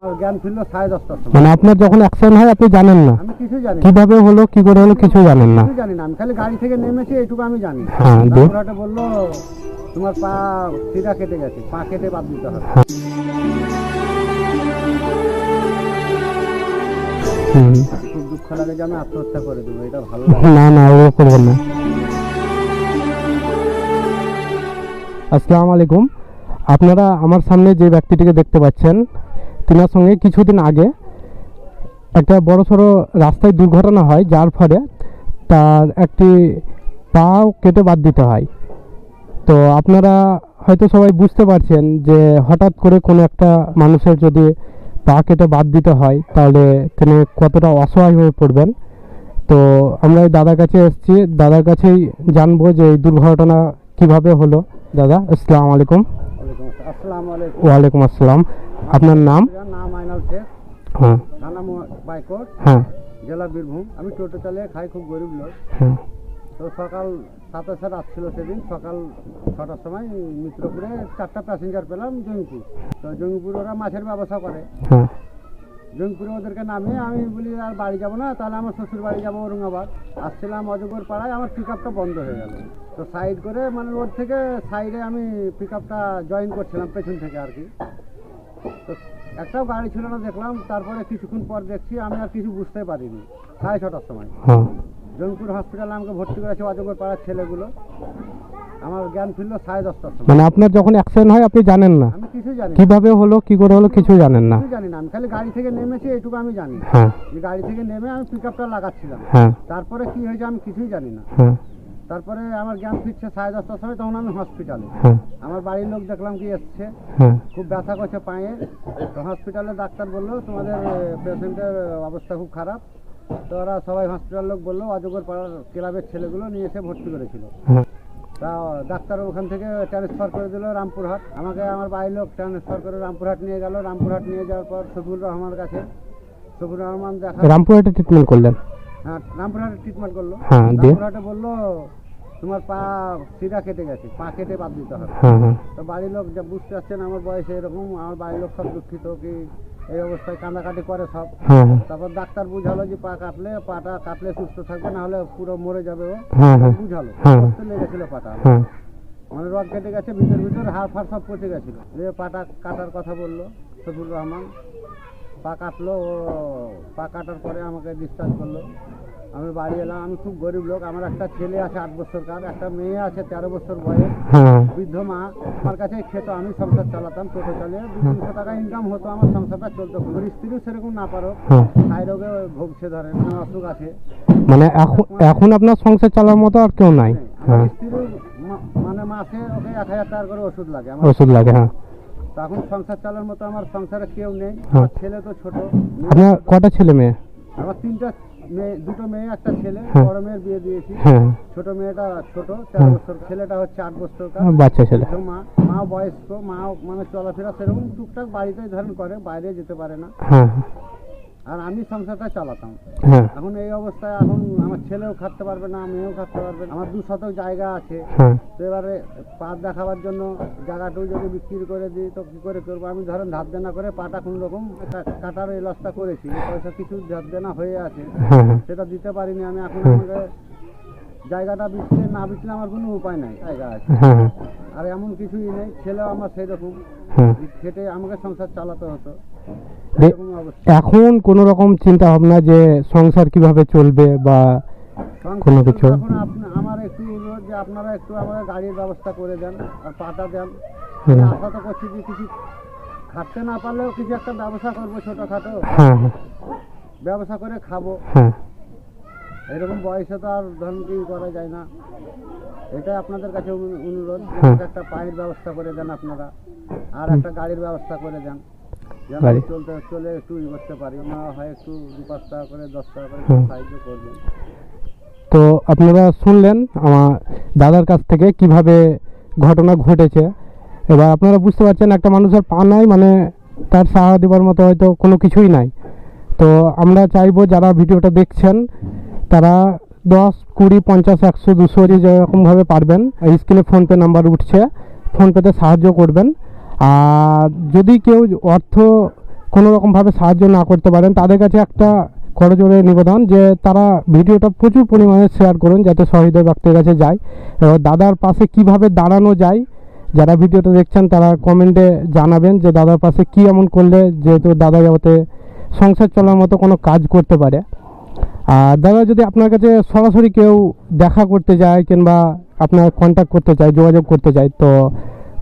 জ্ঞান ফিরলো 10:30টার সময়। মানে আপনার যখন অ্যাক্সিডেন্ট হয় আপনি জানেন না আমি কিছু জানি না, কিভাবে হলো কি করে হলো কিছু জানেন না? কিছু জানি না। আমি খালি গাড়ি থেকে নেমেছি, এইটুকু আমি জানি। হ্যাঁ, দিয়ে? রামপুরহাটে বললো তোমার পা শিরা কেটে গেছে, পা কেটে বাদ দিতে হবে। হুম। খুব দুঃখ লাগে যে আমি আত্মহত্যা করে দেবো, এটা ভালো লাগে না না ও করবেন না। আসসালামু আলাইকুম। আপনারা আমার সামনে যে ব্যক্তিটিকে দেখতে পাচ্ছেন, তিনার সঙ্গে কিছুদিন আগে একটা বড় সড়ো রাস্তায় দুর্ঘটনা হয়, যার ফলে তার একটি পা কেটে বাদ দিতে হয়। তো আপনারা হয়তো সবাই বুঝতে পারছেন যে হঠাৎ করে কোনো একটা মানুষের যদি পা কেটে বাদ দিতে হয় তাহলে তিনি কতটা অসহায় হয়ে পড়বেন। তো আমরা এই দাদার কাছে এসেছি, দাদার কাছেই জানবো যে এই দুর্ঘটনা কিভাবে হলো। দাদা আসসালামু আলাইকুম। আসসালামু আলাইকুম। ওয়ালাইকুম আসসালাম। আপনার নাম? নাম আইনাল শেখ, হ্যাঁ থানা বাইকোট, হ্যাঁ জেলা বীরভূম। আমি টোটো চালিয়ে খাই, খুব গরিব লোক। হ্যাঁ তো সকাল 27 রাত ছিল সেদিন, সকাল 6টার সময় মিত্রপুরে 4টা প্যাসেঞ্জার পেলাম জঙ্গিপুর। তো জঙ্গিপুর ওরা মাছের ব্যবসা করে, হ্যাঁ জঙ্গিপুরে ওদেরকে নামিয়ে আমি বলি আর বাড়ি যাবো না, তাহলে আমার শ্বশুর বাড়ি যাবো ঔরঙ্গাবাদ। আসছিলাম অজগর পাড়ায়, আমার পিক আপটা বন্ধ হয়ে গেল। তো সাইড করে মানে রোড থেকে সাইডে আমি পিক আপটা জয়েন করছিলাম পেছন থেকে আর কি। তো একটাও গাড়ি ছিল না দেখলাম। তারপরে কিছুক্ষণ পর দেখছি, আমি আর কিছু বুঝতে পারিনি। 6:30টার সময় হ্যাঁ জঙ্গিপুর হসপিটালে আমাকে ভর্তি করেছে অজগর পাড়ার ছেলেগুলো। আমার জ্ঞান ফিরল 10:30টার সময়। মানে আপনার যখন অ্যাক্সিডেন্ট হয় আপনি জানেন না আমি কিছু জানি না, কিভাবে হলো কি করে হলো কিছু জানেন না? কিছু জানি না। আমি খালি গাড়ি থেকে নেমেছি, এইটুকু আমি জানি। হ্যাঁ যে গাড়ি থেকে নেমে আমি পিক আপটা লাগাচ্ছিলাম। হ্যাঁ তারপরে কি হয়েছে আমি কিছুই জানি না। হ্যাঁ তারপরে আমার জ্ঞান ফিরছে 10:30টার সময়, তখন আমি হসপিটালে। হ্যাঁ আমার বাড়ির লোক দেখলাম কি এসছে, হ্যাঁ খুব ব্যথা করছে পায়ে। তো হসপিটালে ডাক্তার বললো তোমাদের পেশেন্টের অবস্থা খুব খারাপ। তো ওরা সবাই হসপিটাল লোক বললো অজগর পাড়ার ক্লাবের ছেলেগুলো নিয়ে এসে ভর্তি করেছিল। হ্যাঁ তা ডাক্তার ওখান থেকে ট্রান্সফার করে দিল রামপুরহাট। আমাকে আমার বাড়ির লোক ট্রান্সফার করে রামপুরহাট নিয়ে গেল। রামপুরহাট নিয়ে যাওয়ার পর শফিউর রহমানের কাছে, শফিউর রহমান দেখা, রামপুরহাটে ট্রিটমেন্ট করলেন? হ্যাঁ রামপুরহাটে ট্রিটমেন্ট করলো। হ্যাঁ, দিয়ে? রামপুরহাটে বললো তোমার পা শিরা কেটে গেছে, পা কেটে বাদ দিতে হবে। হ্যাঁ হ্যাঁ তো বাড়ির লোক যা বুঝতে পারছেন আমার বয়সে এরকম, আমার বাড়ির লোক সব দুঃখিত কি এই অবস্থায় কান্নাকাটি করে সব। হ্যাঁ হ্যাঁ তারপর ডাক্তার বুঝালো যে পাটা কাটলে সুস্থ থাকবে, না হলে পুরো মরে যাবে ও। হ্যাঁ হ্যাঁ বুঝালো, হ্যাঁ। কষ্ট লেগেছিল পাটা, হ্যাঁ মানে রড কেটে গেছে ভিতর ভিতর, হাড় ফাড় সব পচে গেছিল। যে পাটা কাটার কথা বললো শফিউর রহমান, পা কাটলো। ও পা কাটার পরে আমাকে ডিসচার্জ করলো। আমি বাড়ি এলাম। আমি খুব গরিব লোক, আমার একটা ছেলে আছে 8 বছরকার, একটা মেয়ে আছে 13 বছর বয়স, হ্যাঁ বৃদ্ধ মা। আমার কাছে খেত, আমি সংসার চালাতাম টোটো চালিয়ে। 200-300 টাকা ইনকাম হতো, আমার সংসারটা চলতো। আমার স্ত্রীও সেরকম না পারো, হ্যাঁ। থাই রোগে ভুগছে, ধরেন আমার অসুখ আছে। মানে এখন আপনার সংসার চালার মতো আর কেউ নাই? আমার হ্যাঁ স্ত্রীর মানে মাসে ওকে 1000 টাকা করে ওষুধ লাগে আমার। ওষুধ লাগে। হ্যাঁ তখন সংসার চালার মতো আমার সংসারে কেউ নেই। হ্যাঁ। আমার ছেলে তো ছোট। আপনার কটা ছেলে মেয়ে? আমার 3টা মেয়ে, 2টো মেয়ে, একটা ছেলে। হ্যাঁ। বড় মেয়ের বিয়ে দিয়েছি, হ্যাঁ ছোট মেয়েটা ছোট 13 হ্যাঁ। বছর, ছেলেটা হচ্ছে 8 বছরকার। বাচ্চা ছেলে। তো মা বয়স্ক, মাও মানে চলাফেরা সেরকম টুকটাক বাড়িতেই ধরেন করে, বাইরে যেতে পারে না। হ্যাঁ আর আমি সংসারটা চালাতাম। হ্যাঁ এখন এই অবস্থায় এখন আমার ছেলেও খাটতে পারবে না, মেয়েও খাটতে পারবে না। আমার 2 শতক জায়গা আছে। হ্যাঁ তো এবারে পাট দেখাবার জন্য জায়গাটাও যদি বিক্রি করে দিই তো কী করে করবো? আমি ধরেন ধার দেনা করে পাটা কোনো রকম কাটার এই লসটা করেছি, এই পয়সা কিছু ধার দেনা হয়ে আছে, হ্যাঁ হ্যাঁ সেটা দিতে পারিনি আমি। এখন হুম। আমাকে জায়গাটা না বিকলে আমার কোনো উপায় নাই, জায়গা আছে হ্যাঁ আর এমন কিছুই নেই। ছেলেও আমার সেই রকম, হ্যাঁ। খেটে আমাকে সংসার চালাতে হতো। দে- এরকম অবস্থা। এখন কোনো রকম চিন্তা ভাবনা যে সংসার কিভাবে চলবে বা কোনো কিছু? এখন আমার একটু অনুরোধ যে আপনারা একটু আমাকে গাড়ির ব্যবস্থা করে দেন আর পাটা দেন। হুম। আমি আশা তো করছি যে কিছু খাটতে না পারলেও কিছু একটা ব্যবসা করবো, ছোটোখাটো হ্যাঁ হ্যাঁ ব্যবসা করে খাবো। হ্যাঁ এরকম বয়সে তো আর ধরুন কি করা যায় না। এটাই আপনাদের কাছে অনুরোধ যে হ্যাঁ। আমাকে একটা পায়ের ব্যবস্থা করে দেন আপনারা, আর একটা গাড়ির ব্যবস্থা করে দেন, যেন গাড়ি। চলে একটু ই করতে পারি। না হয় একটু 2-5 টাকা করে 10 টাকা করে হুম। সাহায্য করবেন। তো আপনারা শুনলেন আমার দাদার কাছ থেকে কিভাবে ঘটনা ঘটেছে। এবার আপনারা বুঝতে পারছেন একটা মানুষের পা নাই মানে তার সাহায্য দেওয়ার মতো হয়তো কোনো কিছুই নাই। তো আমরা চাইবো যারা ভিডিওটা দেখছেন তারা 10, 20, 50, 100, 200 যেরকমভাবে পারবেন, এই স্ক্রিনে ফোনপে নাম্বার উঠছে, ফোনপেতে সাহায্য করবেন। আর যদি কেউ অর্থ কোনো রকমভাবে সাহায্য না করতে পারেন, তাদের কাছে একটা করজোড়ে নিবেদন যে তারা ভিডিওটা প্রচুর পরিমাণে শেয়ার করুন যাতে সহৃদয় ব্যক্তির কাছে যায়। এবার দাদার পাশে কিভাবে দাঁড়ানো যায়, যারা ভিডিওটা দেখছেন তারা কমেন্টে জানাবেন যে দাদার পাশে কি এমন করলে যেহেতু দাদা যাতে সংসার চলার মতো কোনো কাজ করতে পারে। আর দাদা যদি আপনার কাছে সরাসরি কেউ দেখা করতে যায় কিংবা আপনার কন্ট্যাক্ট করতে চায়, যোগাযোগ করতে চায়, তো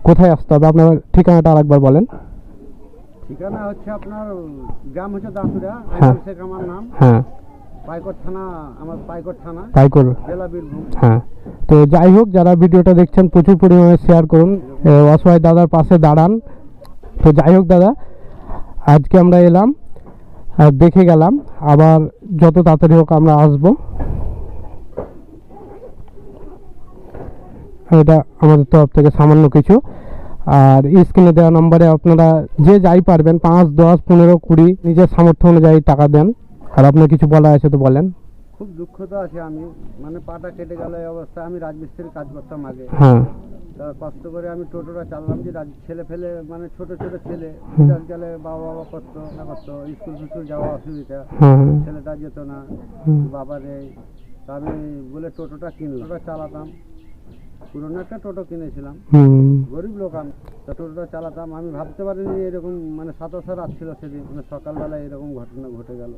কোথায় আসতে হবে? আপনার ঠিকানাটা আরেকবার বলেন। ঠিকানা হচ্ছে আপনার গ্রাম হচ্ছে দাসুরা, হ্যাঁ। শেখ আমার নাম, হ্যাঁ, পাইকর থানা, আমার পাইকর থানা, তাই করুন। জেলা বীরভূম। হ্যাঁ, তো যাই হোক, যারা ভিডিওটা দেখছেন প্রচুর পরিমাণে শেয়ার করুন, অসহায় দাদার পাশে দাঁড়ান। তো যাই হোক দাদা, আজকে আমরা এলাম আর দেখে গেলাম, আবার যত তাড়াতাড়ি হোক আমরা আসবো। এটা আমাদের তরফ থেকে সামান্য কিছু। আর স্ক্রিনে দেওয়া নম্বরে আপনারা যে যাই পারবেন 5, 10, 15, 20 নিজের সামর্থ্য অনুযায়ী টাকা দেন। আর আপনার কিছু বলা আছে তো বলেন। খুব দুঃখ তো আছে, আমি মানে পাটা কেটে গেল এই অবস্থা। আমি রাজমিস্ত্রির কাজ করতাম আগে, হ্যাঁ, তা কষ্ট করে আমি টোটোটা চাললাম যে ছেলে ফেলে মানে ছোট ছোট ছেলে বিকাশ গেলে বাবা করতো না করতো, স্কুল ফিস্কুল যাওয়া অসুবিধা, হ্যাঁ, ছেলেটা যেত না, হুম, বাবা রে। তা আমি বলে টোটোটা কিনলাম, টোটোটা চালাতাম, পুরোনো একটা টোটো কিনেছিলাম, হুম, গরিব লোক আমি। তা টোটোটা চালাতাম, আমি ভাবতে পারিনি এরকম মানে 27 রাত ছিল সেদিন, মানে সকালবেলা এরকম ঘটনা ঘটে গেল।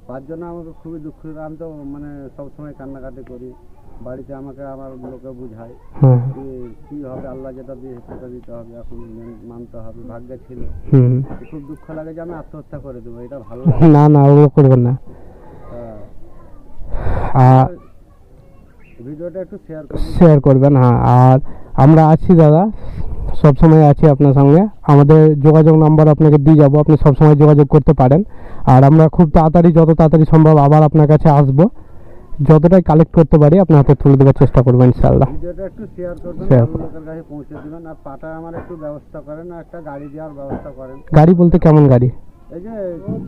তার জন্য আমাকে খুবই দুঃখ। আমি তো মানে সবসময় কান্নাকাটি করি, বাড়িতে আমাকে আমার লোকে বুঝায় হ্যাঁ, যে কী হবে, আল্লাহ যেটা দিয়ে সেটা দিতে হবে, এখন মানতে হবে, ভাগ্যে ছিল। হুম। খুব দুঃখ লাগে যে আমি আত্মহত্যা করে দেবো, এটা ভালো লাগে না না, ওগুলো করবেন না। আর ভিডিওটা একটু শেয়ার করুন। শেয়ার করবেন। হ্যাঁ, আর আমরা আছি দাদা, সব সময় আছি আপনার সঙ্গে। আমাদের যোগাযোগ নাম্বার আপনাকে দিয়ে যাবো, আপনি সব সময় যোগাযোগ করতে পারেন। আর আমরা খুব তাড়াতাড়ি, যত তাড়াতাড়ি সম্ভব আবার আপনার কাছে আসবো, যতটাই কালেক্ট করতে পারি আপনার হাতে তুলে দেওয়ার চেষ্টা করবো ইনশাআল্লাহ। ভিডিওটা একটু শেয়ার করবেন, Share ভালো লোকের কাছে পৌঁছে দিবেন। আর পাটা আমার একটু ব্যবস্থা করেন, আর একটা গাড়ি দেওয়ার ব্যবস্থা করেন। গাড়ি বলতে কেমন গাড়ি? এই যে এইগুলো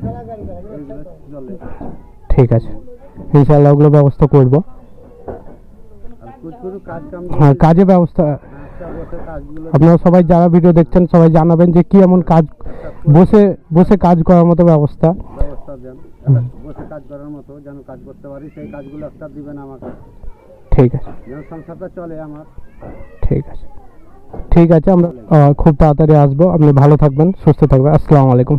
চলে, ঠিক আছে, ইনশাআল্লাহ ওগুলো ব্যবস্থা করবো। আর কিছু কাজ কাম হ্যাঁ, কাজে ব্যবস্থা একটা বসে কাজগুলো আপনারা সবাই যারা ভিডিও দেখছেন সবাই জানাবেন যে কি এমন কাজ বসে বসে কাজ করার মতো ব্যবস্থা। ব্যবস্থা দেন, একটা বসে কাজ করার মতো যেন কাজ করতে পারি, সেই কাজগুলো একটা দিবেন আমাকে, ঠিক আছে, যেন সংসারটা চলে আমার। ঠিক আছে, ঠিক আছে। আমরা খুব তাড়াতাড়ি আসবো। আপনি ভালো থাকবেন, সুস্থ থাকবেন। আসসালামু আলাইকুম।